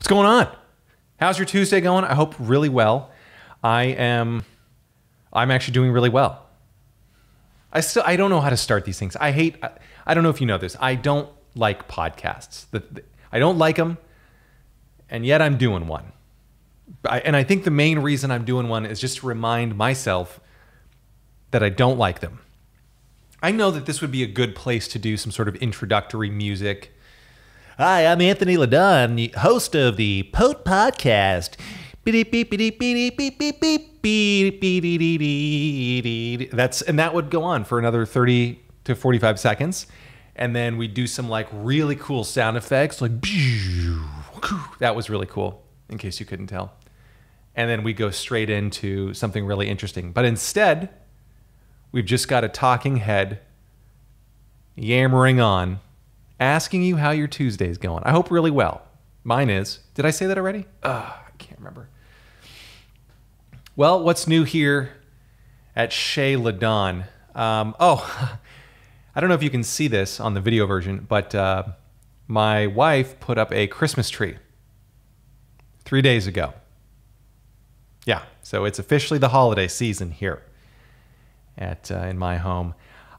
What's going on? How's your Tuesday going? I hope really well. I'm actually doing really well. I don't know how to start these things. I don't know if you know this. I don't like podcasts. I don't like them, and yet I'm doing one. And I think the main reason I'm doing one is just to remind myself that I don't like them. I know that this would be a good place to do some sort of introductory music. Hi, I'm Anthony LaDon, host of the Pote Podcast. And that would go on for another 30 to 45 seconds. And then we do some like really cool sound effects, like that was really cool, in case you couldn't tell. And then we go straight into something really interesting. But instead, we've just got a talking head yammering on, asking you how your Tuesday's going. I hope really well. Mine is. Did I say that already? I can't remember. Well, what's new here at Chez LaDon? I don't know if you can see this on the video version, but my wife put up a Christmas tree 3 days ago. Yeah, so it's officially the holiday season here in my home.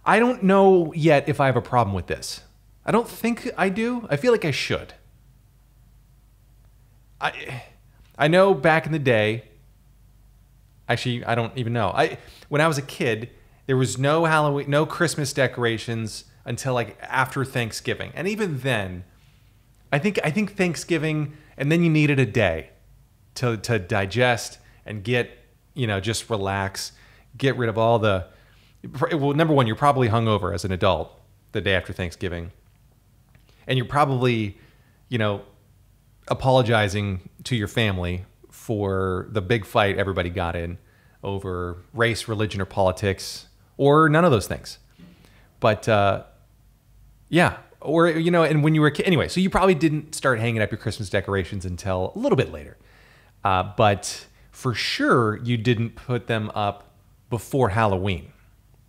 I don't know yet if I have a problem with this. I don't think I do. I feel like I should. I know back in the day, actually, I don't even know. When I was a kid, there was no Halloween, no Christmas decorations until like after Thanksgiving. And even then, I think Thanksgiving, and then you needed a day to digest and get, just relax, get rid of all the, well, number one, you're probably hungover as an adult the day after Thanksgiving. And you're probably, apologizing to your family for the big fight everybody got in over race, religion, or politics, or none of those things. But yeah, or, and when you were a kid, anyway, so you probably didn't start hanging up your Christmas decorations until a little bit later. But for sure, you didn't put them up before Halloween.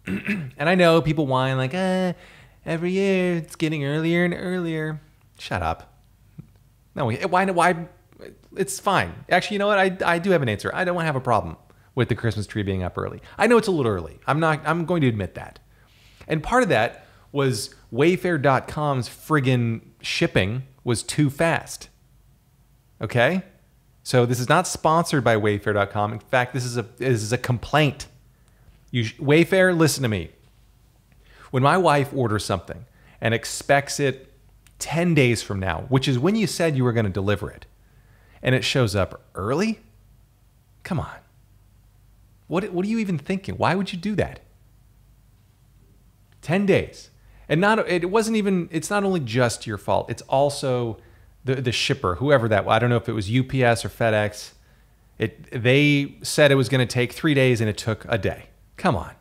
And I know people whine like, every year it's getting earlier and earlier. Shut up. No, why? It's fine. Actually, you know what? I do have an answer. I don't have a problem with the Christmas tree being up early. I know it's a little early. I'm going to admit that. And part of that was Wayfair.com's friggin' shipping was too fast. Okay? So this is not sponsored by Wayfair.com. In fact, this is a complaint. Wayfair, listen to me. When my wife orders something and expects it 10 days from now, which is when you said you were going to deliver it, and it shows up early, come on. What are you even thinking? Why would you do that? 10 days. And it's not only just your fault. It's also the shipper, whoever that was. I don't know if it was UPS or FedEx. They said it was going to take 3 days and it took a day. Come on.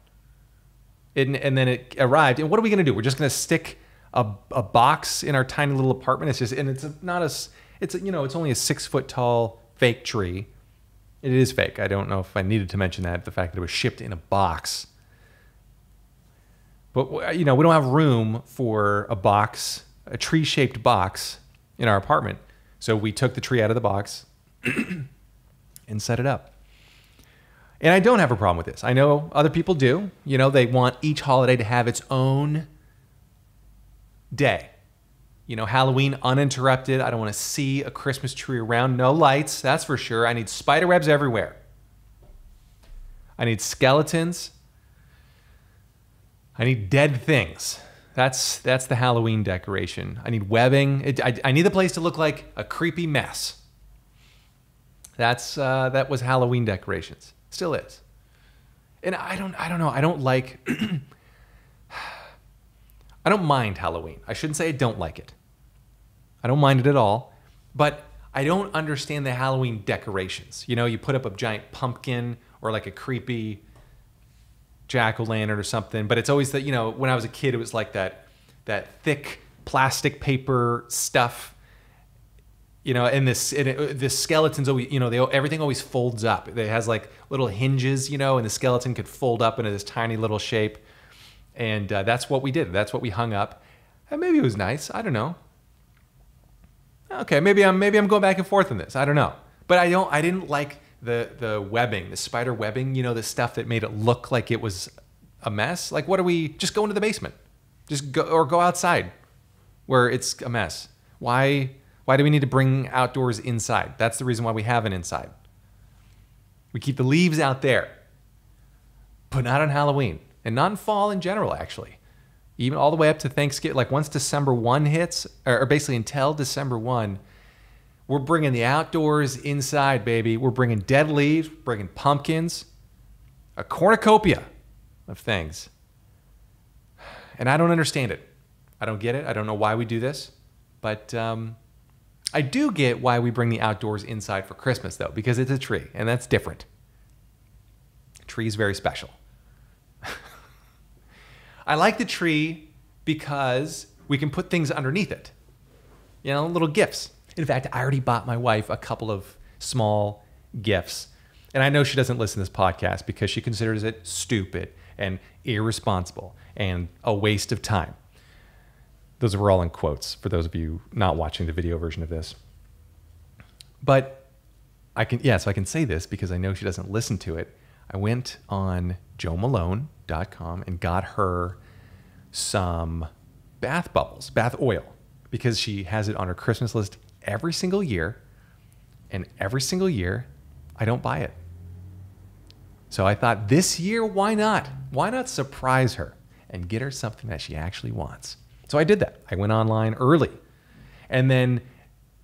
And then it arrived. And what are we going to do? We're just going to stick a box in our tiny little apartment. It's only a 6 foot tall fake tree. It is fake. I don't know if I needed to mention that, the fact that it was shipped in a box. But we don't have room for a tree shaped box in our apartment. So we took the tree out of the box and set it up. And I don't have a problem with this. I know other people do. They want each holiday to have its own day. Halloween uninterrupted. I don't want to see a Christmas tree around. No lights, that's for sure. I need spider webs everywhere. I need skeletons. I need dead things. That's the Halloween decoration. I need webbing. I need the place to look like a creepy mess. That was Halloween decorations. Still is. And I don't know. I don't like... I don't mind Halloween. I shouldn't say I don't like it. I don't mind it at all. But I don't understand the Halloween decorations. You put up a giant pumpkin or like a creepy jack-o'-lantern or something. But it's always that, when I was a kid, it was like that thick plastic paper stuff. And the skeletons always, everything always folds up. It has like little hinges, and the skeleton could fold up into this tiny little shape. And that's what we did. That's what we hung up. And maybe it was nice. I don't know. Okay, maybe I'm going back and forth on this. I don't know. But I didn't like the webbing, the spider webbing, the stuff that made it look like it was a mess. Like, what do we just go into the basement? Just go outside where it's a mess. Why do we need to bring outdoors inside? That's the reason why we have an inside. We keep the leaves out there, but not on Halloween and not in fall in general, actually. Even all the way up to Thanksgiving, like once December 1 hits, or basically until December 1, we're bringing the outdoors inside, baby. We're bringing dead leaves, bringing pumpkins, a cornucopia of things. And I don't understand it. I don't get it. I don't know why we do this. But I do get why we bring the outdoors inside for Christmas, though, because it's a tree, and that's different. A tree is very special. I like the tree because we can put things underneath it. Little gifts. In fact, I already bought my wife a couple of small gifts. And I know she doesn't listen to this podcast because she considers it stupid and irresponsible and a waste of time. Those were all in quotes for those of you not watching the video version of this. But I can say this because I know she doesn't listen to it. I went on joemalone.com and got her some bath bubbles, bath oil, because she has it on her Christmas list every single year. And every single year, I don't buy it. So I thought this year, why not? Why not surprise her and get her something that she actually wants? So I did that. I went online early. And then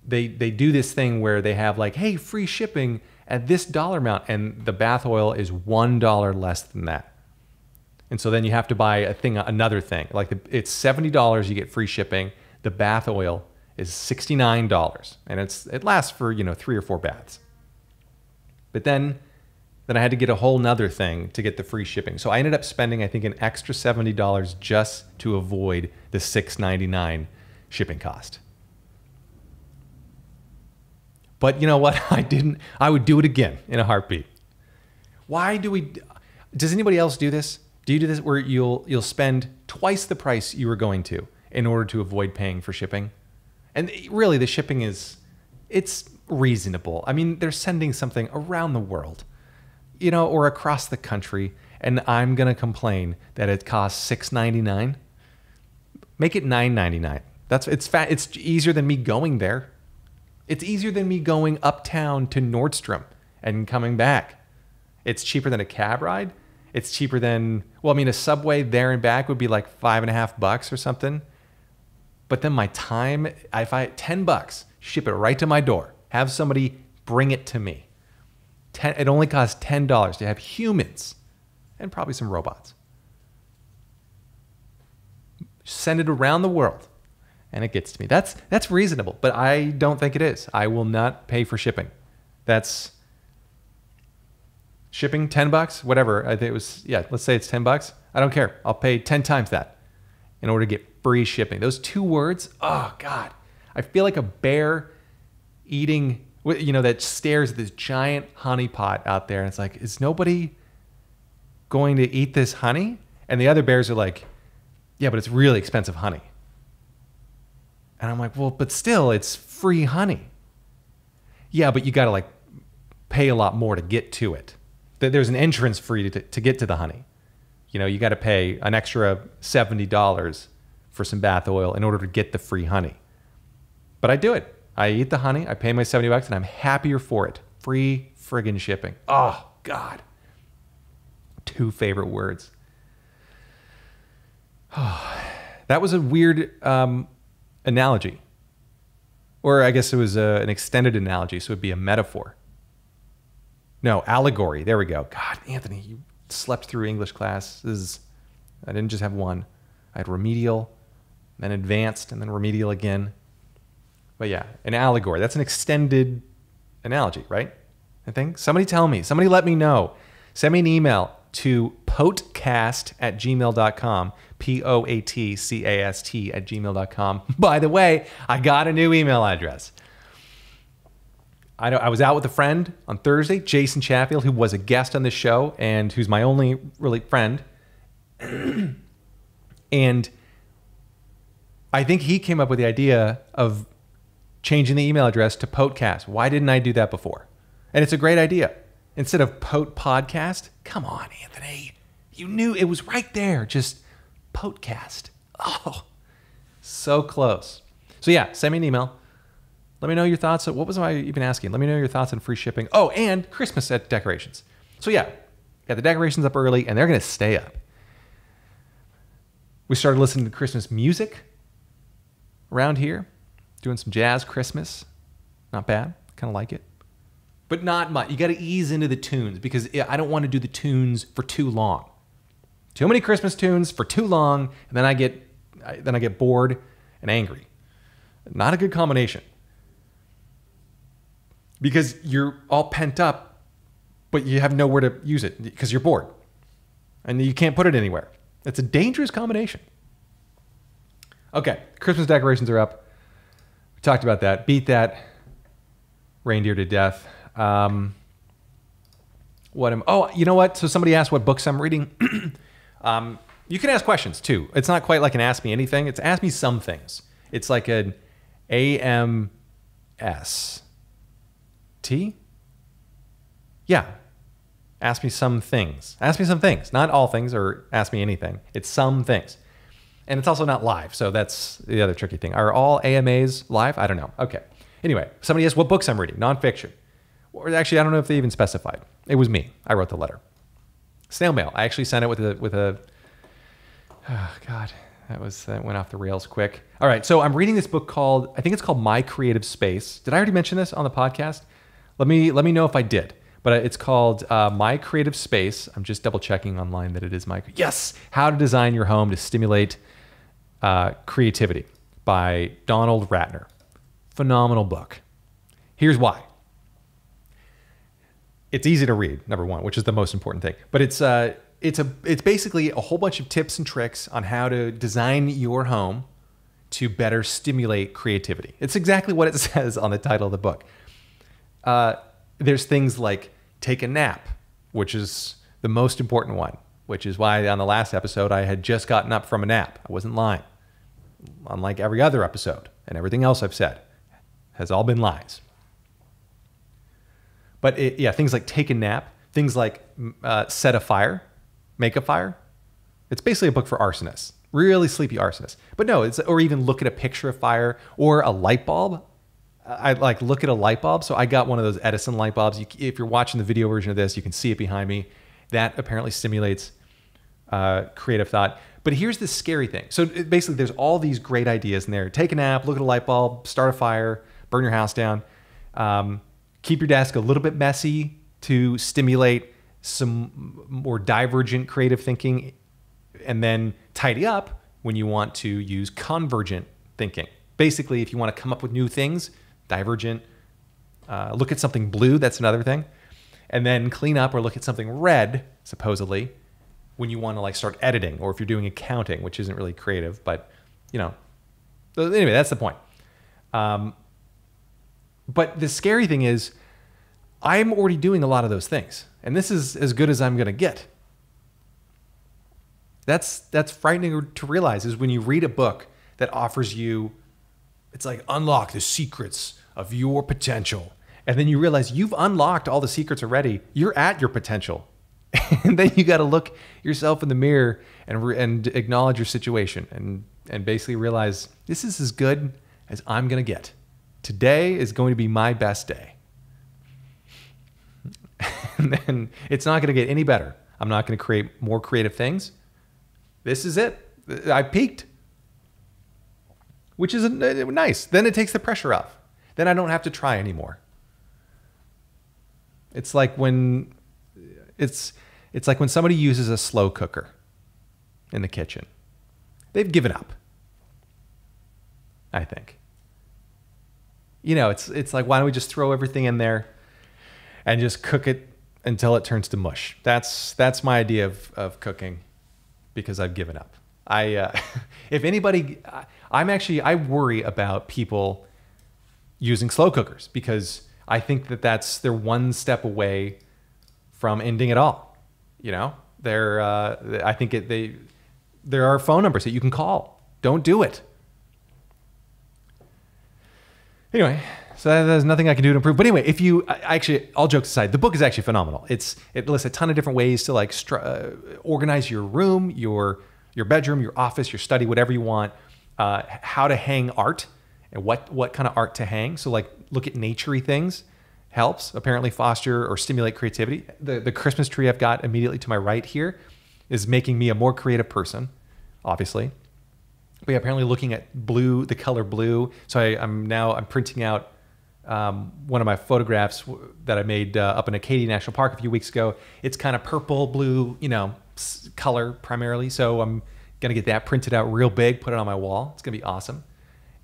they do this thing where they have like, hey, free shipping at this dollar amount. And the bath oil is $1 less than that. And so then you have to buy another thing. Like it's $70, you get free shipping. The bath oil is $69. And it lasts for, 3 or 4 baths. But then I had to get a whole nother thing to get the free shipping. So I ended up spending, I think, an extra $70 just to avoid the $6.99 shipping cost. But you know what? I would do it again in a heartbeat. Does anybody else do this? Do you do this where you'll spend twice the price you were going to in order to avoid paying for shipping? And really the shipping it's reasonable. I mean, they're sending something around the world, or across the country, and I'm going to complain that it costs $6.99. Make it $9.99. It's easier than me going there. It's easier than me going uptown to Nordstrom and coming back. It's cheaper than a cab ride. It's cheaper than, a Subway there and back would be like $5.50 or something. But then my time, if I $10, ship it right to my door. Have somebody bring it to me. It only costs $10 to have humans and probably some robots send it around the world, and it gets to me. That's reasonable, but I don't think it is. I will not pay for shipping. That's shipping $10, whatever. I think it was, let's say it's $10. I don't care. I'll pay 10 times that in order to get free shipping. Those 2 words, oh God. I feel like a bear eating, that stares at this giant honey pot out there. And it's like, is nobody going to eat this honey? And the other bears are like, yeah, but it's really expensive honey. And I'm like, well, but still, it's free honey. Yeah, but you got to pay a lot more to get to it. There's an entrance fee to get to the honey. You got to pay an extra $70 for some bath oil in order to get the free honey. But I do it. I eat the honey, I pay my $70, and I'm happier for it. Free friggin' shipping. Oh, God. 2 favorite words. That was a weird analogy. Or I guess it was an extended analogy, so it would be a metaphor. No, allegory. There we go. God, Anthony, you slept through English class. I didn't just have one. I had remedial, then advanced, and then remedial again. But yeah, an allegory. That's an extended analogy, right? I think. Somebody tell me. Somebody let me know. Send me an email to potcast@gmail.com. POATCAST@gmail.com. By the way, I got a new email address. I was out with a friend on Thursday, Jason Chatfield, who was a guest on this show and who's my only really friend. And I think he came up with the idea of changing the email address to Potecast. Why didn't I do that before? And it's a great idea. Instead of Pote Podcast, come on, Anthony. You knew it was right there. Just Potecast. Oh, so close. So yeah, send me an email. Let me know your thoughts. What was I even asking? Let me know your thoughts on free shipping. Oh, and Christmas decorations. So yeah, got the decorations up early, and they're going to stay up. We started listening to Christmas music around here, doing some jazz Christmas. Not bad. Kind of like it. But not much. You got to ease into the tunes because I don't want to do the tunes for too long. Too many Christmas tunes for too long, and then I get bored and angry. Not a good combination. Because you're all pent up, but you have nowhere to use it because you're bored. And you can't put it anywhere. It's a dangerous combination. Okay, Christmas decorations are up. We talked about that. Beat that reindeer to death. You know what? So somebody asked what books I'm reading. You can ask questions too. It's not quite like an Ask Me Anything. It's Ask Me Some Things. It's like an AMS. T? Yeah. Ask me some things. Ask me some things. Not all things or ask me anything. It's some things. And it's also not live, so that's the other tricky thing. Are all AMAs live? I don't know. Okay. Anyway, somebody asked what books I'm reading. Nonfiction. Or actually, I don't know if they even specified. It was me. I wrote the letter. Snail mail. I actually sent it with a oh, God. That went off the rails quick. All right, so I'm reading this book called, I think it's called My Creative Space. Did I already mention this on the podcast? Let me know if I did. But it's called My Creative Space. I'm just double checking online that it is yes! How to Design Your Home to Stimulate Creativity by Donald Ratner. Phenomenal book. Here's why. It's easy to read, number one, which is the most important thing. But it's basically a whole bunch of tips and tricks on how to design your home to better stimulate creativity. It's exactly what it says on the title of the book. There's things like take a nap, which is the most important one, which is why on the last episode I had just gotten up from a nap. I wasn't lying. Unlike every other episode and everything else I've said has all been lies. But things like take a nap, things like set a fire, make a fire. It's basically a book for arsonists, really sleepy arsonists. But no, or even look at a picture of fire or a light bulb. I like look at a light bulb. So I got one of those Edison light bulbs. If you're watching the video version of this, you can see it behind me. That apparently stimulates creative thought. But here's the scary thing. So basically, there's all these great ideas in there. Take a nap, look at a light bulb, start a fire, burn your house down. Keep your desk a little bit messy to stimulate some more divergent creative thinking, and then tidy up when you want to use convergent thinking. Basically, if you want to come up with new things, divergent, look at something blue, that's another thing. And then clean up or look at something red, supposedly, when you want to like start editing, or if you're doing accounting, which isn't really creative, but anyway, that's the point. But the scary thing is I'm already doing a lot of those things, and this is as good as I'm going to get. That's frightening to realize, is when you read a book that offers you, it's like unlock the secrets of your potential. And then you realize you've unlocked all the secrets already. You're at your potential. And then you got to look yourself in the mirror and acknowledge your situation and basically realize this is as good as I'm going to get. Today is going to be my best day. And then it's not going to get any better. I'm not going to create more creative things. This is it. I peaked. Which is nice. Then it takes the pressure off. Then I don't have to try anymore. It's like when somebody uses a slow cooker in the kitchen. They've given up, I think. It's like, why don't we just throw everything in there and just cook it until it turns to mush? That's my idea of cooking, because I've given up. If anybody, I worry about people using slow cookers, because I think they're one step away from ending it all. I think there are phone numbers that you can call. Don't do it. Anyway, so there's nothing I can do to improve. But anyway, if you actually, all jokes aside, the book is actually phenomenal. It lists a ton of different ways to like organize your room, your bedroom, your office, your study, whatever you want. How to hang art and what kind of art to hang. So like look at naturey things helps apparently foster or stimulate creativity. The Christmas tree I've got immediately to my right here is making me a more creative person, obviously. But apparently looking at blue, the color blue. So I'm printing out one of my photographs that I made up in Acadia National Park a few weeks ago. It's kind of purple, blue, color primarily. So I'm going to get that printed out real big, put it on my wall. It's going to be awesome.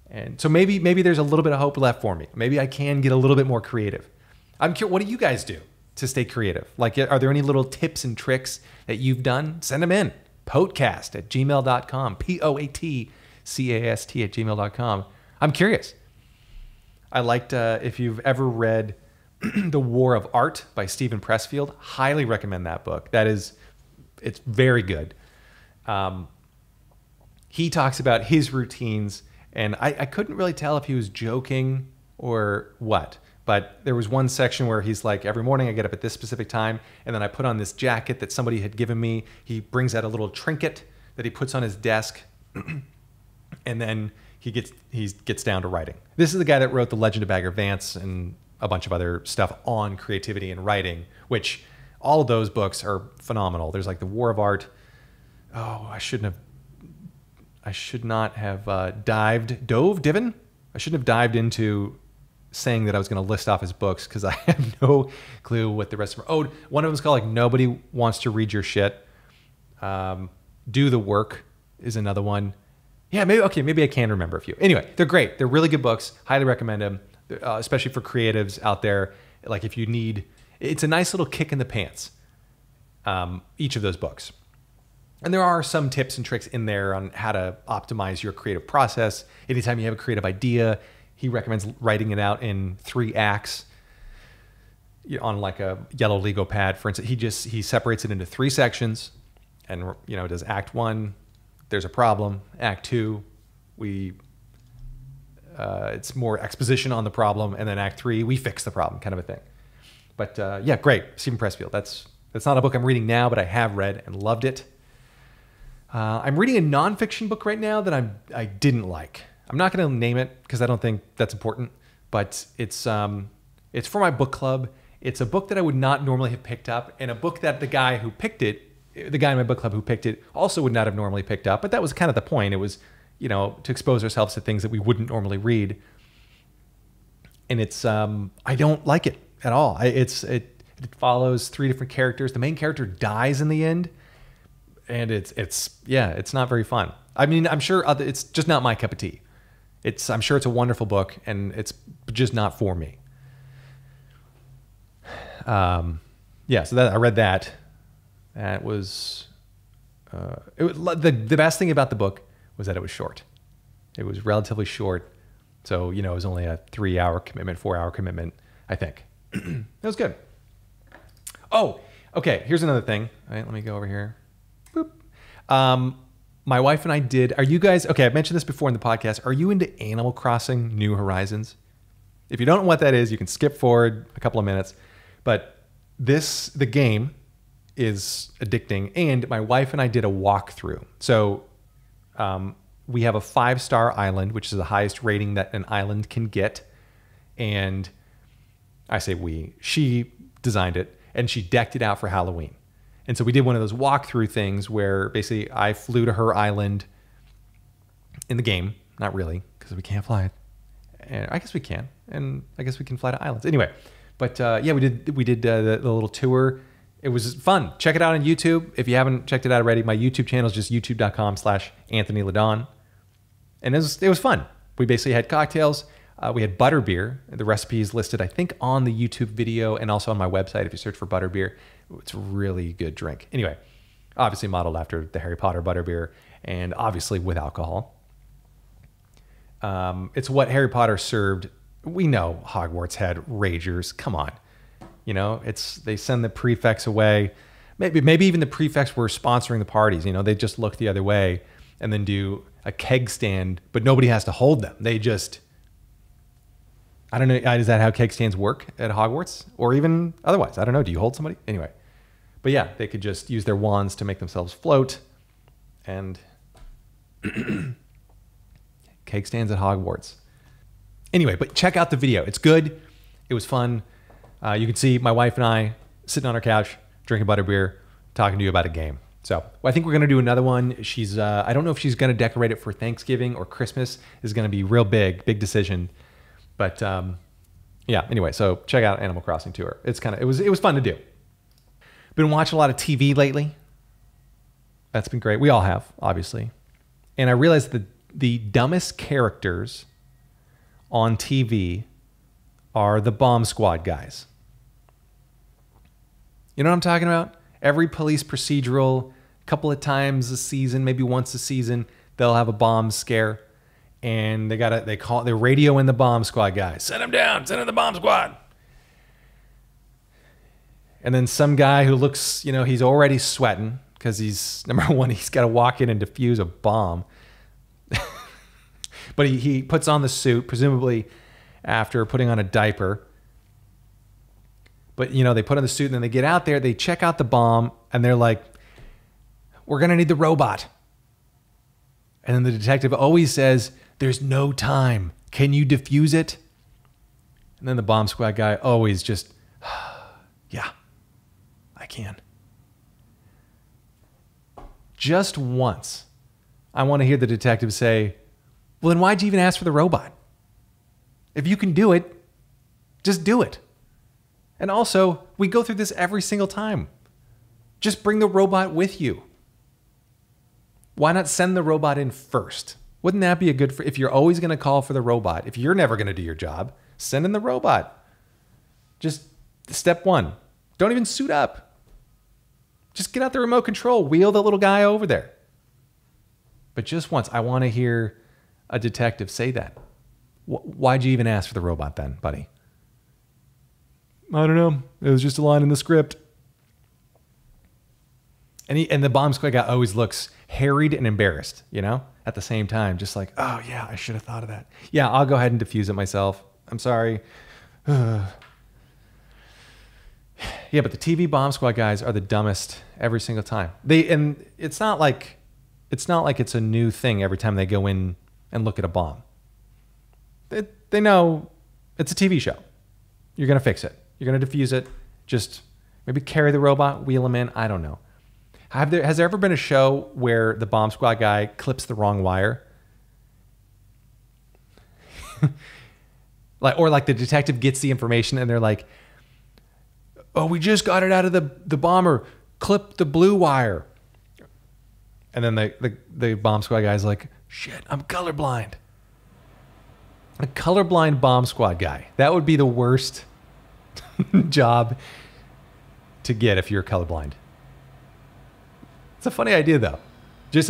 And so maybe there's a little bit of hope left for me. Maybe I can get a little bit more creative. I'm curious, what do you guys do to stay creative? Like, are there any little tips and tricks that you've done? Send them in. Potcast@gmail.com. POATCAST@gmail.com. I'm curious. I liked, if you've ever read The War of Art by Stephen Pressfield, highly recommend that book. It's very good. He talks about his routines, and I couldn't really tell if he was joking or what. But there was one section where he's like, every morning I get up at this specific time, and then I put on this jacket that somebody had given me. He brings out a little trinket that he puts on his desk, and then he gets down to writing. This is the guy that wrote The Legend of Bagger Vance and a bunch of other stuff on creativity and writing, which all of those books are phenomenal. There's like The War of Art. Oh, I should not have dived into saying that I was going to list off his books because I have no clue what the rest of them are. Oh, one of them is called like Nobody Wants to Read Your Shit. Do the Work is another one. Yeah, maybe I can remember a few. Anyway, they're great. They're really good books. Highly recommend them, especially for creatives out there. Like if you need, it's a nice little kick in the pants, each of those books. And there are some tips and tricks in there on how to optimize your creative process. Anytime you have a creative idea, he recommends writing it out in 3 acts on like a yellow Lego pad. For instance, he separates it into 3 sections, and does act 1, there's a problem. Act 2, it's more exposition on the problem, and then Act 3, we fix the problem, kind of a thing. But yeah, great, Stephen Pressfield. That's not a book I'm reading now, but I have read and loved it. I'm reading a nonfiction book right now that I didn't like. I'm not going to name it because I don't think that's important, but it's for my book club. It's a book that I would not normally have picked up, and a book that the guy in my book club who picked it also would not have normally picked up. But that was kind of the point. It was, to expose ourselves to things that we wouldn't normally read. And it's I don't like it at all. It follows 3 different characters. The main character dies in the end. And it's not very fun. I mean, I'm sure it's just not my cup of tea. I'm sure it's a wonderful book, and it's just not for me. Yeah, so I read that. That was, the best thing about the book was that it was short. It was relatively short. So, it was only a 3-hour commitment, 4-hour commitment, I think. It was good. Oh, okay. Here's another thing. All right, let me go over here. Boop. My wife and I are you guys, okay, I've mentioned this before in the podcast. Are you into Animal Crossing New Horizons? If you don't know what that is, you can skip forward a couple of minutes. But the game is addicting. And my wife and I did a walkthrough. So we have a 5-star island, which is the highest rating that an island can get. And I say she designed it, and she decked it out for Halloween. And so we did one of those walkthrough things where basically I flew to her island in the game. Not really, because we can't fly it. And I guess we can. And I guess we can fly to islands. Anyway, but yeah, we did the little tour. It was fun. Check it out on YouTube. If you haven't checked it out already, my YouTube channel is just youtube.com/Anthony Ladon. And it was fun. We basically had cocktails. We had butterbeer. The recipe is listed, I think, on the YouTube video and also on my website if you search for butterbeer. It's a really good drink. Anyway, obviously modeled after the Harry Potter butterbeer and obviously with alcohol. It's what Harry Potter served. We know Hogwarts had ragers. Come on. They send the prefects away. Maybe even the prefects were sponsoring the parties. They just look the other way and then do a keg stand, but nobody has to hold them. They just I don't know. Is that how Kegstands work at Hogwarts? Or even otherwise? I don't know. Do you hold somebody? Anyway. But yeah, they could just use their wands to make themselves float. And Kegstands at Hogwarts. Anyway, but check out the video. It's good. It was fun. You can see my wife and I sitting on our couch, drinking butterbeer, talking to you about a game. So I think we're going to do another one. She's, I don't know if she's going to decorate it for Thanksgiving or Christmas. Is going to be real big decision. But yeah, anyway, so check out Animal Crossing Tour. It's kind of, it was fun to do. Been watching a lot of TV lately. That's been great. We all have, obviously. And I realized that the dumbest characters on TV are the bomb squad guys. You know what I'm talking about? Every police procedural, a couple of times a season, maybe once a season, they'll have a bomb scare, and they radio in the bomb squad guys. Send them down. Send in the bomb squad. And then some guy who looks, he's already sweating because he's, number one, he's got to walk in and defuse a bomb. But he puts on the suit, presumably after putting on a diaper. But, they put on the suit and then they get out there, they check out the bomb, and they're like, we're going to need the robot. And then the detective always says, there's no time. Can you defuse it? And then the bomb squad guy always just, yeah, I can. Just once, I want to hear the detective say, well, then why'd you even ask for the robot? If you can do it, just do it. And also, we go through this every single time. Just bring the robot with you. Why not send the robot in first? Wouldn't that be if you're always going to call for the robot, if you're never going to do your job, send in the robot. Just step one. Don't even suit up. Just get out the remote control. Wheel the little guy over there. But just once, I want to hear a detective say that. Why'd you even ask for the robot then, buddy? I don't know. It was just a line in the script. And the bomb squad guy always looks harried and embarrassed, at the same time. Just like, oh, yeah, I should have thought of that. Yeah, I'll go ahead and defuse it myself. I'm sorry. Yeah, but the TV bomb squad guys are the dumbest every single time. And it's not like it's a new thing every time they go in and look at a bomb. They know it's a TV show. You're going to fix it. You're going to defuse it. Just maybe carry the robot, wheel him in. I don't know. Has there ever been a show where the bomb squad guy clips the wrong wire? Or the detective gets the information and they're like, oh, we just got it out of the bomber. Clip the blue wire. And then the bomb squad guy's like, shit, I'm colorblind. A colorblind bomb squad guy. That would be the worst job to get if you're colorblind. It's a funny idea though.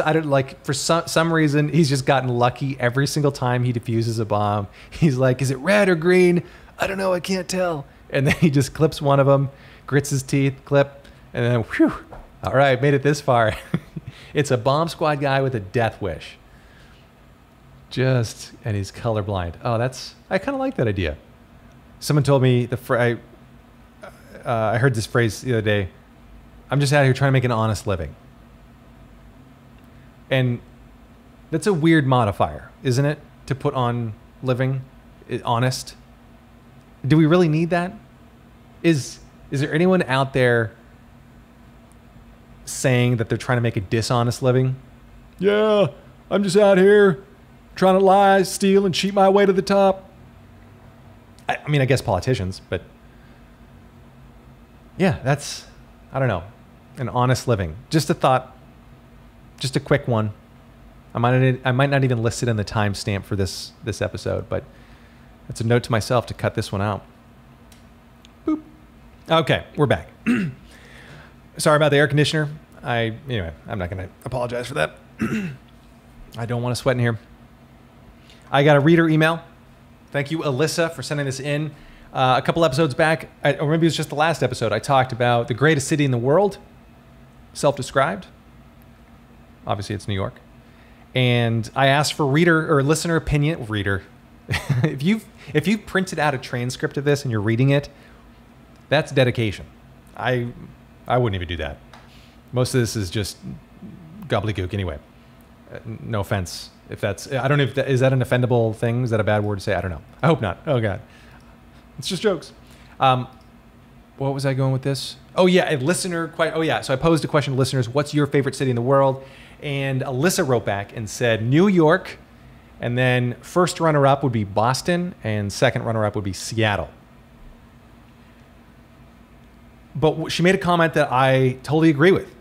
I don't for some reason he's just gotten lucky every single time he defuses a bomb. He's like, is it red or green? I don't know, I can't tell. And then he just clips one of them, grits his teeth, clip, and then whew, all right, made it this far. It's a bomb squad guy with a death wish. And he's colorblind. Oh, I kind of like that idea. Someone told me I heard this phrase the other day. I'm just out here trying to make an honest living. And that's a weird modifier, isn't it? To put on living, honest. Do we really need that? Is there anyone out there saying that they're trying to make a dishonest living? Yeah, I'm just out here trying to lie, steal, and cheat my way to the top. I mean, I guess politicians, but yeah, I don't know, an honest living. Just a thought, just a quick one. I might not even list it in the timestamp for this episode, but it's a note to myself to cut this one out. Boop. Okay, we're back. Sorry about the air conditioner. Anyway, I'm not going to apologize for that. I don't want to sweat in here. I got a reader email. Thank you, Alyssa, for sending this in. A couple episodes back, or maybe it was just the last episode, I talked about the greatest city in the world, self-described. Obviously, it's New York. And I asked for reader or listener opinion. if you've printed out a transcript of this and you're reading it, that's dedication. I wouldn't even do that. Most of this is just gobbledygook anyway. No offense if that's, I don't know if that, is that an offendable thing? Is that a bad word to say? I don't know. I hope not. Oh God. It's just jokes. What was I going with this? Oh yeah, a listener. Oh yeah, so I posed a question to listeners: what's your favorite city in the world? And Alyssa wrote back and said New York, and then first runner-up would be Boston, and second runner-up would be Seattle. But she made a comment that I totally agree with.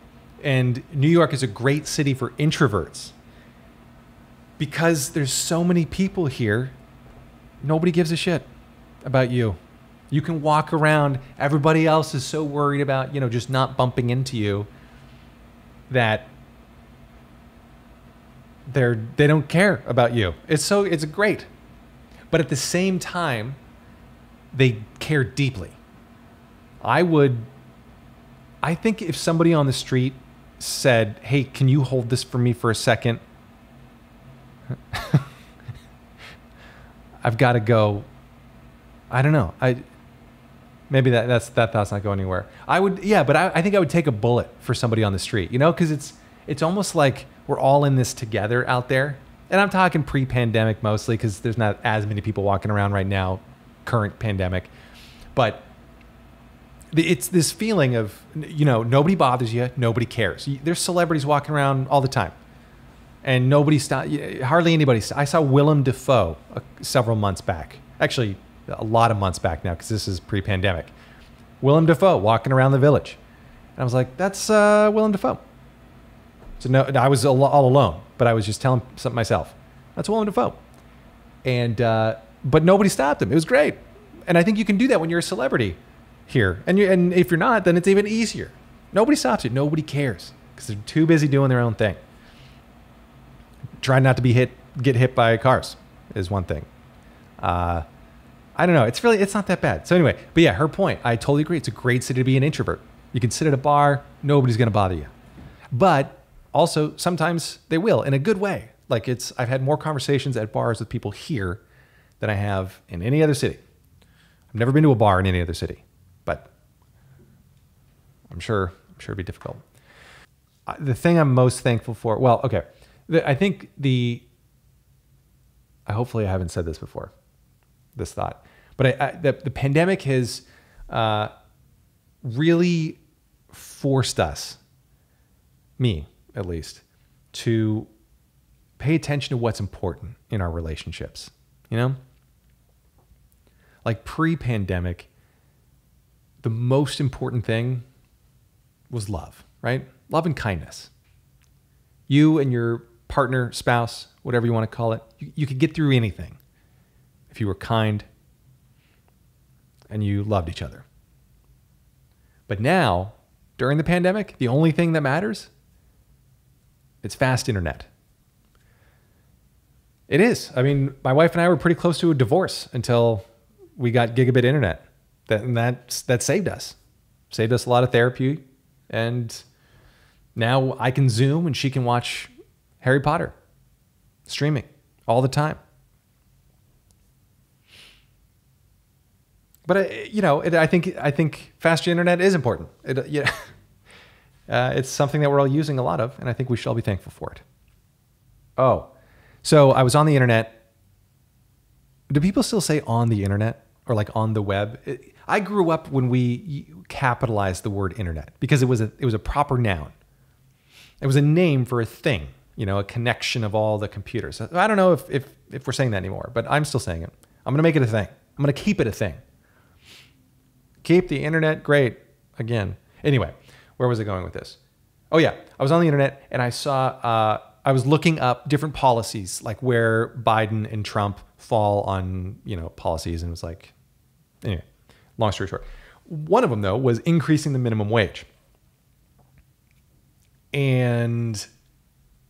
And New York is a great city for introverts because there's so many people here. Nobody gives a shit about you. You can walk around. Everybody else is so worried about, just not bumping into you that they don't care about you. It's great. But at the same time, they care deeply. I think if somebody on the street said, "Hey, can you hold this for me for a second? I've got to go." I don't know. Maybe that thought's not going anywhere. But I think I would take a bullet for somebody on the street, because it's almost like we're all in this together out there. And I'm talking pre-pandemic mostly because there's not as many people walking around right now, current pandemic. But it's this feeling of, nobody bothers you, nobody cares. There's celebrities walking around all the time. And hardly anybody. I saw Willem Dafoe several months back. Actually, a lot of months back now because this is pre-pandemic. Willem Dafoe walking around the Village. And I was like, that's Willem Dafoe. So no, I was all alone, but I was just telling something myself. That's Willem Dafoe. And but nobody stopped him. It was great. And I think you can do that when you're a celebrity here. And if you're not, then it's even easier. Nobody stops you. Nobody cares because they're too busy doing their own thing. Try not to get hit by cars is one thing. I don't know. It's not that bad. So anyway, but yeah, her point, I totally agree. It's a great city to be an introvert. You can sit at a bar. Nobody's going to bother you. But also sometimes they will in a good way. Like I've had more conversations at bars with people here than I have in any other city. I've never been to a bar in any other city, but I'm sure it'd be difficult. The thing I'm most thankful for, well, okay. Hopefully I haven't said this before, this thought, but the pandemic has really forced us, me at least, to pay attention to what's important in our relationships. Like pre-pandemic, the most important thing was love, right? Love and kindness. You and your partner, spouse, whatever you want to call it, you could get through anything if you were kind and you loved each other. But now, during the pandemic, the only thing that matters, it's fast internet. It is. I mean, my wife and I were pretty close to a divorce until we got gigabit internet. That saved us. Saved us a lot of therapy. And now I can Zoom and she can watch Harry Potter streaming all the time. But I think faster internet is important. It's something that we're all using a lot of, and I think we should all be thankful for it. Oh, so I was on the internet. Do people still say on the internet or like on the web? I grew up when we capitalized the word internet because it was a proper noun. It was a name for a thing, a connection of all the computers. I don't know if we're saying that anymore, but I'm still saying it. I'm going to make it a thing. I'm going to keep it a thing. Keep the internet great again. Anyway, where was I going with this? Oh yeah, I was on the internet and I saw, I was looking up different policies, like where Biden and Trump fall on, policies, and it was like, anyway, long story short. One of them though was increasing the minimum wage. And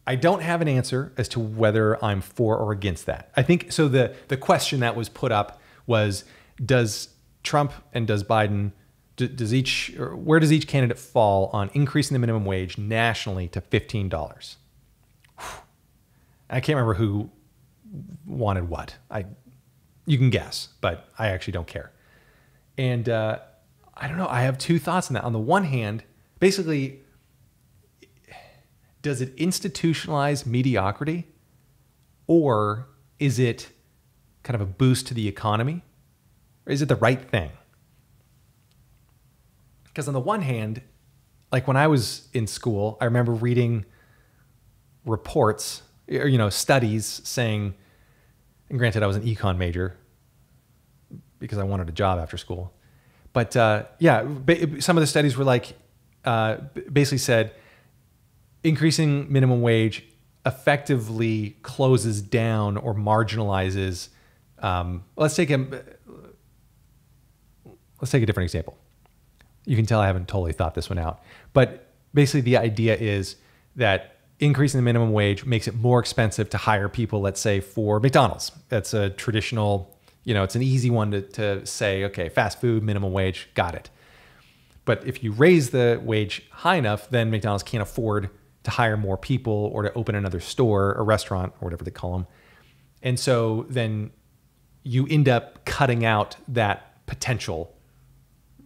I don't have an answer as to whether I'm for or against that. I think, so the question that was put up was, does Trump and does Biden, where does each candidate fall on increasing the minimum wage nationally to $15? I can't remember who wanted what. You can guess, but I actually don't care. And I don't know. I have two thoughts on that. On the one hand, basically, does it institutionalize mediocrity, or is it kind of a boost to the economy? Or is it the right thing? Because on the one hand, like when I was in school, I remember reading reports or, studies saying, and granted, I was an econ major because I wanted a job after school. But some of the studies were like, basically said, increasing minimum wage effectively closes down or marginalizes. Let's take a different example. You can tell I haven't totally thought this one out. But basically the idea is that increasing the minimum wage makes it more expensive to hire people, let's say, for McDonald's. That's a traditional, it's an easy one to say, okay, fast food, minimum wage, got it. But if you raise the wage high enough, then McDonald's can't afford to hire more people or to open another store or restaurant or whatever they call them. And so then you end up cutting out that potential,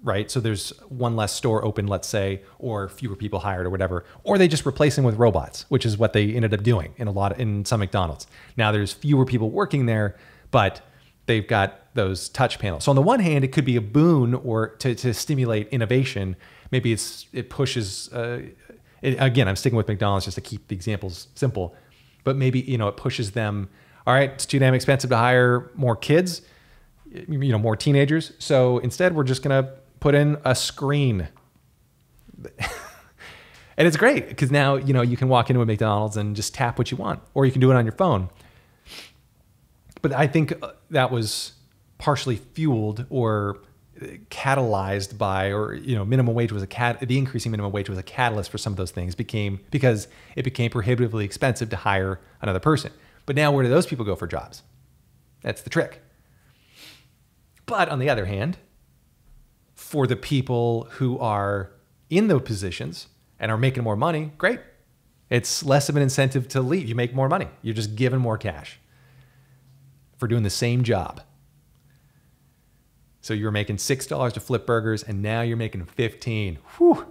right? So there's one less store open, let's say, or fewer people hired or whatever, or they just replace them with robots, which is what they ended up doing in some McDonald's. Now there's fewer people working there, but they've got those touch panels. So on the one hand, it could be a boon or to stimulate innovation. Maybe it pushes, again, I'm sticking with McDonald's just to keep the examples simple, but maybe, it pushes them, all right, it's too damn expensive to hire more kids, more teenagers. So instead we're just going to put in a screen. And it's great because now, you can walk into a McDonald's and just tap what you want, or you can do it on your phone. But I think that was partially fueled or catalyzed by, or minimum wage was the increasing minimum wage was a catalyst for some of those things because it became prohibitively expensive to hire another person. But now where do those people go for jobs? That's the trick. But on the other hand, for the people who are in those positions and are making more money, great. It's less of an incentive to leave. You make more money. You're just given more cash for doing the same job. So you're making $6 to flip burgers, and now you're making 15. Whew.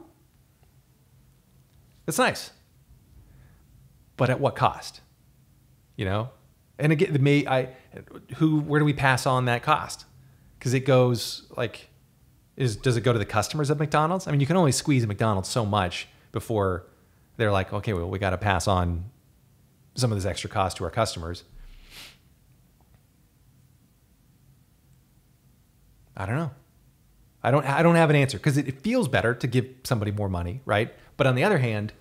That's nice. But at what cost? And again, where do we pass on that cost? Because it goes does it go to the customers of McDonald's? I mean, you can only squeeze McDonald's so much before they're like, okay, well, we got to pass on some of this extra cost to our customers. I don't know. I don't have an answer because it feels better to give somebody more money, right? But on the other hand,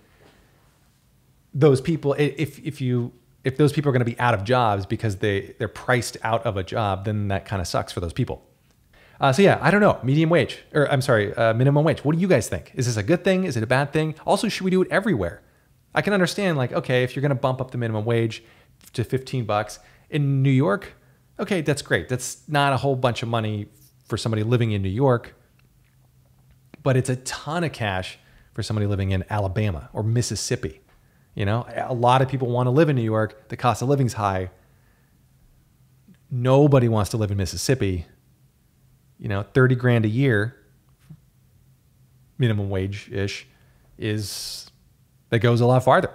those people, if those people are going to be out of jobs because they're priced out of a job, then that kind of sucks for those people. So yeah, I don't know. Minimum wage. What do you guys think? Is this a good thing? Is it a bad thing? Also, should we do it everywhere? I can understand okay, if you're going to bump up the minimum wage to $15 in New York, okay, that's great. That's not a whole bunch of money for somebody living in New York, but it's a ton of cash for somebody living in Alabama or Mississippi. A lot of people want to live in New York. The cost of living's high. Nobody wants to live in Mississippi. $30,000 a year, minimum wage-ish, that goes a lot farther.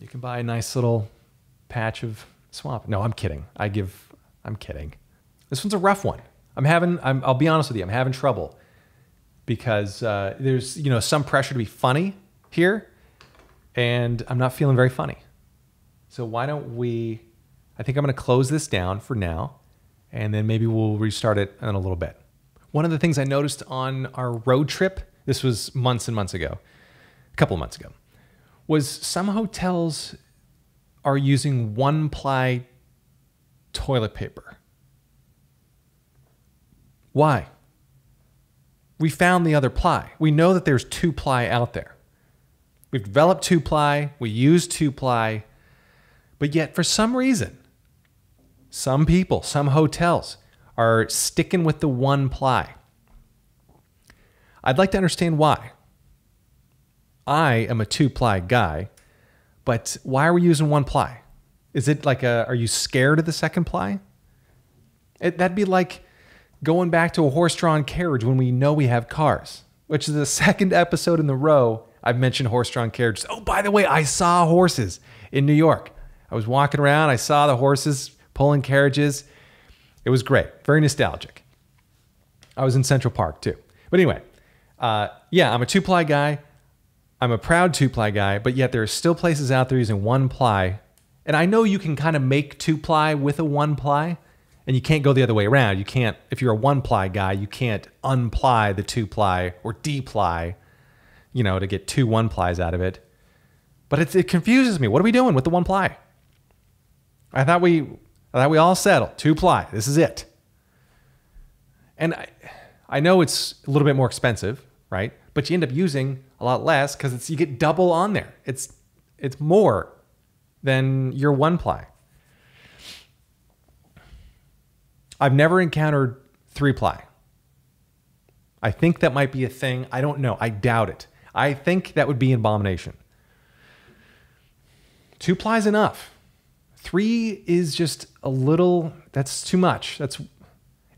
You can buy a nice little patch of swamp. No, I'm kidding. I'm kidding. This one's a rough one. I'll be honest with you. I'm having trouble because there's, some pressure to be funny here, and I'm not feeling very funny. So why don't I think I'm going to close this down for now, and then maybe we'll restart it in a little bit. One of the things I noticed on our road trip, this was months and months ago, a couple of months ago, was some hotels are using 1-ply toilet paper. Why? We found the other ply. We know that there's 2-ply out there. We've developed 2-ply, we use 2-ply, but yet for some reason, some people, some hotels are sticking with the 1-ply. I'd like to understand why. I am a 2-ply guy, but why are we using 1-ply? Is it like are you scared of the second ply? That'd be like going back to a horse-drawn carriage when we know we have cars, which is the second episode in the row I've mentioned horse-drawn carriages. Oh, by the way, I saw horses in New York. I was walking around. I saw the horses pulling carriages. It was great. Very nostalgic. I was in Central Park too. But anyway, yeah, I'm a two-ply guy. I'm a proud two-ply guy, but yet there are still places out there using one-ply. And I know you can kind of make two-ply with a one-ply, and you can't go the other way around. You can't, if you're a one-ply guy, you can't unply the two-ply or de-ply, to get two one-plies out of it. But it confuses me. What are we doing with the one-ply? I thought we all settled. Two-ply. This is it. And I know it's a little bit more expensive, right? But you end up using a lot less because you get double on there. It's more than your one-ply. I've never encountered three-ply. I think that might be a thing. I don't know. I doubt it. I think that would be an abomination. Two-ply is enough. Three is just a little, that's too much.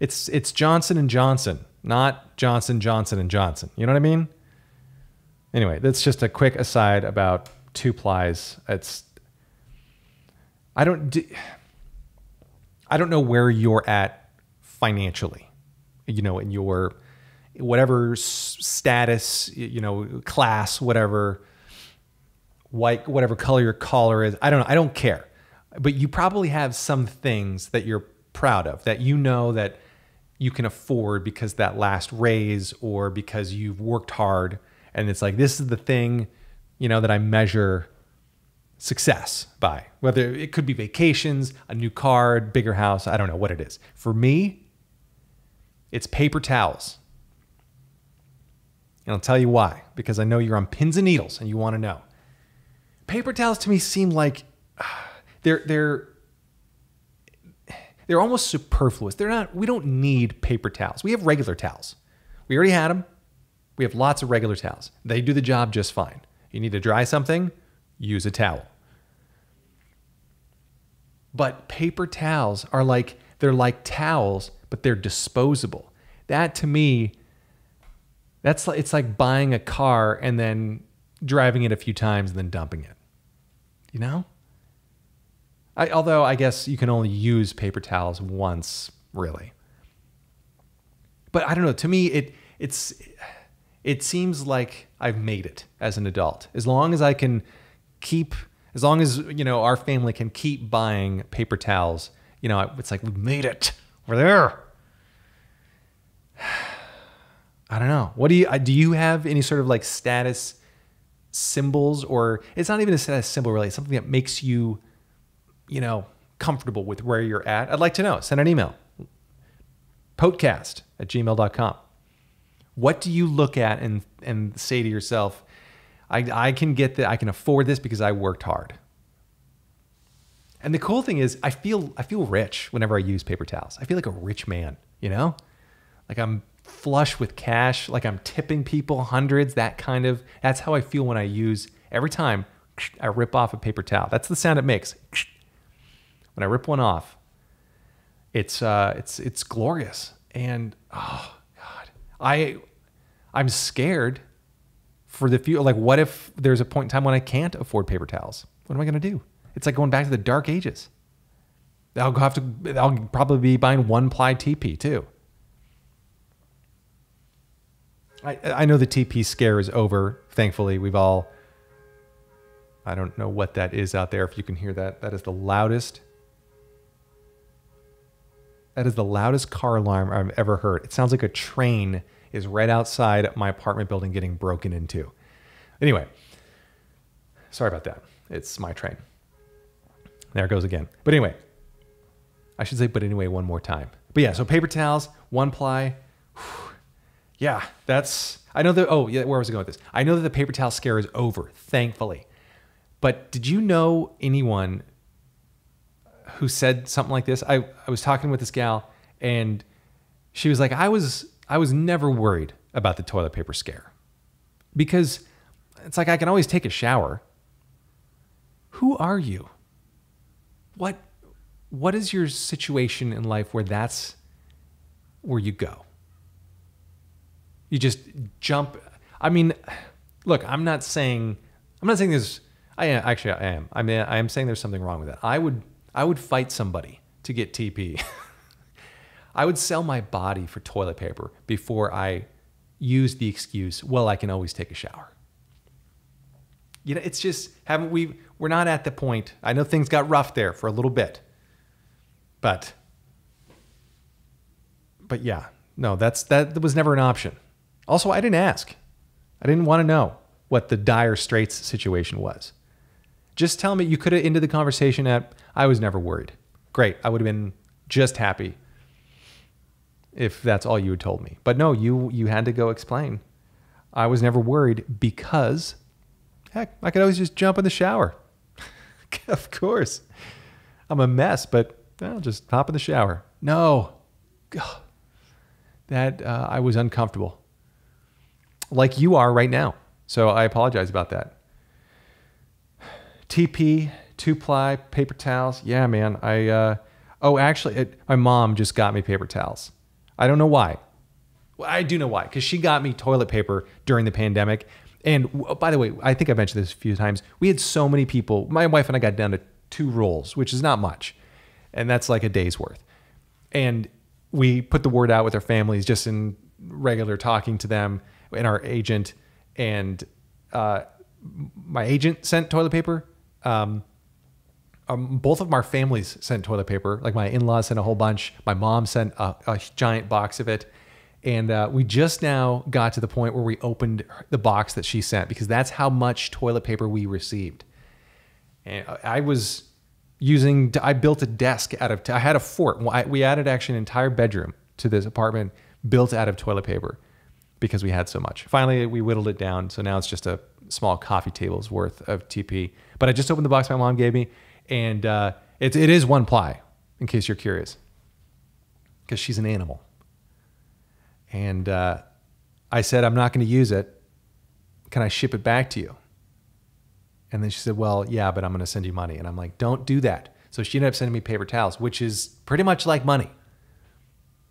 It's Johnson & Johnson, not Johnson, Johnson & Johnson. You know what I mean? Anyway, that's just a quick aside about two-plies. I don't know where you're at financially, in your whatever status, class, whatever, white, whatever color your collar is. I don't know. I don't care. But you probably have some things that you're proud of, that that you can afford because that last raise or because you've worked hard. And it's like, this is the thing, that I measure success by. Whether it could be vacations, a new car, bigger house, I don't know what it is. For me, it's paper towels. And I'll tell you why, because I know you're on pins and needles and you want to know. Paper towels to me seem like they're almost superfluous. We don't need paper towels. We have regular towels. We already had them. We have lots of regular towels. They do the job just fine. You need to dry something, use a towel. But paper towels they're like towels, but they're disposable. That to me, it's like buying a car and then driving it a few times and then dumping it. Although I guess you can only use paper towels once, really. But I don't know. To me, it seems like I've made it as an adult. As long as our family can keep buying paper towels, it's like we've made it. We're there. I don't know. What do you have any sort of like status symbols, or it's not even a status symbol really. It's something that makes you, comfortable with where you're at? I'd like to know. Send an email. Potecast@gmail.com. What do you look at and say to yourself, I can get that, I can afford this because I worked hard. And the cool thing is I feel rich whenever I use paper towels. I feel like a rich man, Like I'm flush with cash, like I'm tipping people hundreds, that's how I feel when I use, every time I rip off a paper towel. That's the sound it makes. When I rip one off, it's glorious. And oh God, I'm scared for the future. Like, what if there's a point in time when I can't afford paper towels? What am I going to do? It's like going back to the dark ages. I'll probably be buying one-ply TP too. I know the TP scare is over. Thankfully, I don't know what that is out there. If you can hear that, that is the loudest car alarm I've ever heard. It sounds like a train is right outside my apartment building getting broken into. Anyway, sorry about that. It's my train. There it goes again. But anyway, I should say, but anyway, one more time. But yeah, so paper towels, one ply. Yeah, I know that, where was I going with this? I know that the paper towel scare is over, thankfully. But did you know anyone who said something like this? I was talking with this gal and she was like, I was never worried about the toilet paper scare because it's like, I can always take a shower. Who are you? what is your situation in life where that's where you go? You just jump. I mean, look, I'm not saying there's, I am. I mean, I am saying there's something wrong with that. I would fight somebody to get TP. I would sell my body for toilet paper before I use the excuse, well, I can always take a shower. You know, it's just, we're not at the point. I know things got rough there for a little bit, but yeah, no, that was never an option. Also, I didn't ask. I didn't want to know what the dire straits situation was. Just tell me. You could have ended the conversation at, I was never worried. Great. I would have been just happy if that's all you had told me. But no, you had to go explain. I was never worried because, heck, I could always just jump in the shower. Of course. I'm a mess, but I'll just hop in the shower. No. God. That I was uncomfortable. Like you are right now. So I apologize about that. TP, 2-ply, paper towels. Yeah, man. Actually, my mom just got me paper towels. I don't know why. Well, I do know why, because she got me toilet paper during the pandemic. And by the way, I think I mentioned this a few times. We had so many people. My wife and I got down to 2 rolls, which is not much. And that's like a day's worth. And we put the word out with our families just in regular talking to them and our agent. And my agent sent toilet paper. Both of our families sent toilet paper. Like my in-laws sent a whole bunch. My mom sent a giant box of it. And we just now got to the point where we opened the box that she sent, because that's how much toilet paper we received. And I built a desk I had a fort. We added actually an entire bedroom to this apartment built out of toilet paper because we had so much. Finally, we whittled it down. So now it's just a small coffee table's worth of TP. But I just opened the box my mom gave me. And it is 1-ply, in case you're curious, because she's an animal. And I said, I'm not going to use it. Can I ship it back to you? And then she said, well, yeah, but I'm going to send you money. And I'm like, don't do that. So she ended up sending me paper towels, which is pretty much like money.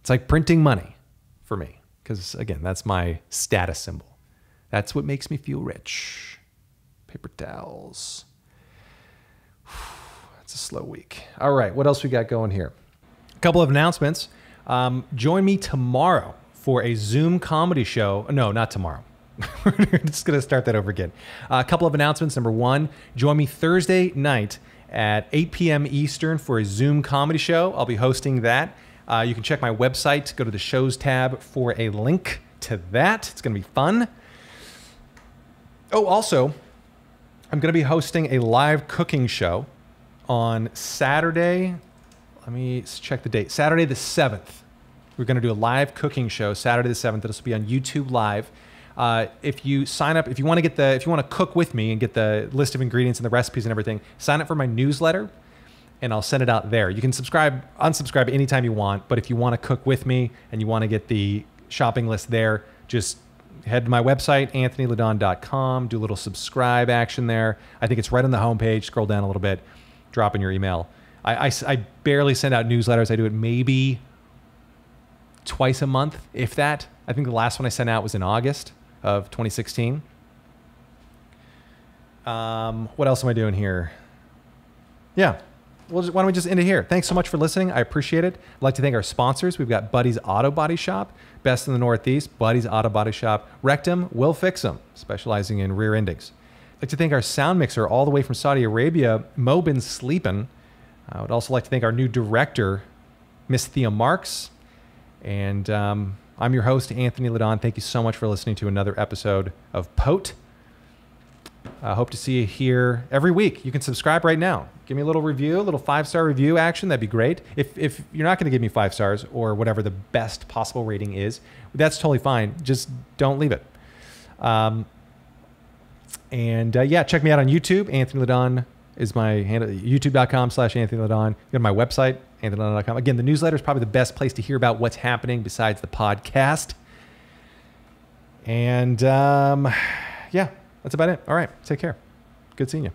It's like printing money for me. Because, again, that's my status symbol. That's what makes me feel rich. Paper towels. It's a slow week. All right, what else we got going here? A couple of announcements. Join me tomorrow for a Zoom comedy show. No, not tomorrow. We're just going to start that over again. A couple of announcements. Number 1, join me Thursday night at 8 p.m. Eastern for a Zoom comedy show. I'll be hosting that. You can check my website. Go to the shows tab for a link to that. It's going to be fun. Oh, also, I'm going to be hosting a live cooking show on Saturday. Let me check the date. Saturday the 7th. We're going to do a live cooking show Saturday the 7th. This will be on YouTube Live. If you sign up, if you want to cook with me and get the list of ingredients and the recipes and everything, sign up for my newsletter and I'll send it out there. You can unsubscribe anytime you want, but if you want to cook with me and you want to get the shopping list there, just head to my website, anthonyledon.com, do a little subscribe action there. I think it's right on the homepage. Scroll down a little bit, drop in your email. I barely send out newsletters. I do it maybe twice a month, if that. I think the last one I sent out was in August of 2016. What else am I doing here? Yeah. Why don't we just end it here? Thanks so much for listening. I appreciate it. I'd like to thank our sponsors. We've got Buddy's Auto Body Shop, best in the Northeast. Buddy's Auto Body Shop. Rectum will fix them, specializing in rear endings. I'd like to thank our sound mixer all the way from Saudi Arabia, Mobin Sleepin'. I would also like to thank our new director, Miss Thea Marks. And I'm your host, Anthony Ledon. Thank you so much for listening to another episode of POTE. I hope to see you here every week. You can subscribe right now. Give me a little review, a little 5-star review action. That'd be great. If you're not going to give me 5 stars or whatever the best possible rating is, that's totally fine. Just don't leave it. Yeah, check me out on YouTube. Anthony Ledon is my handle. YouTube.com/Anthony Ledon. Go to my website, anthonyledon.com. Again, the newsletter is probably the best place to hear about what's happening besides the podcast. And yeah, that's about it. All right. Take care. Good seeing you.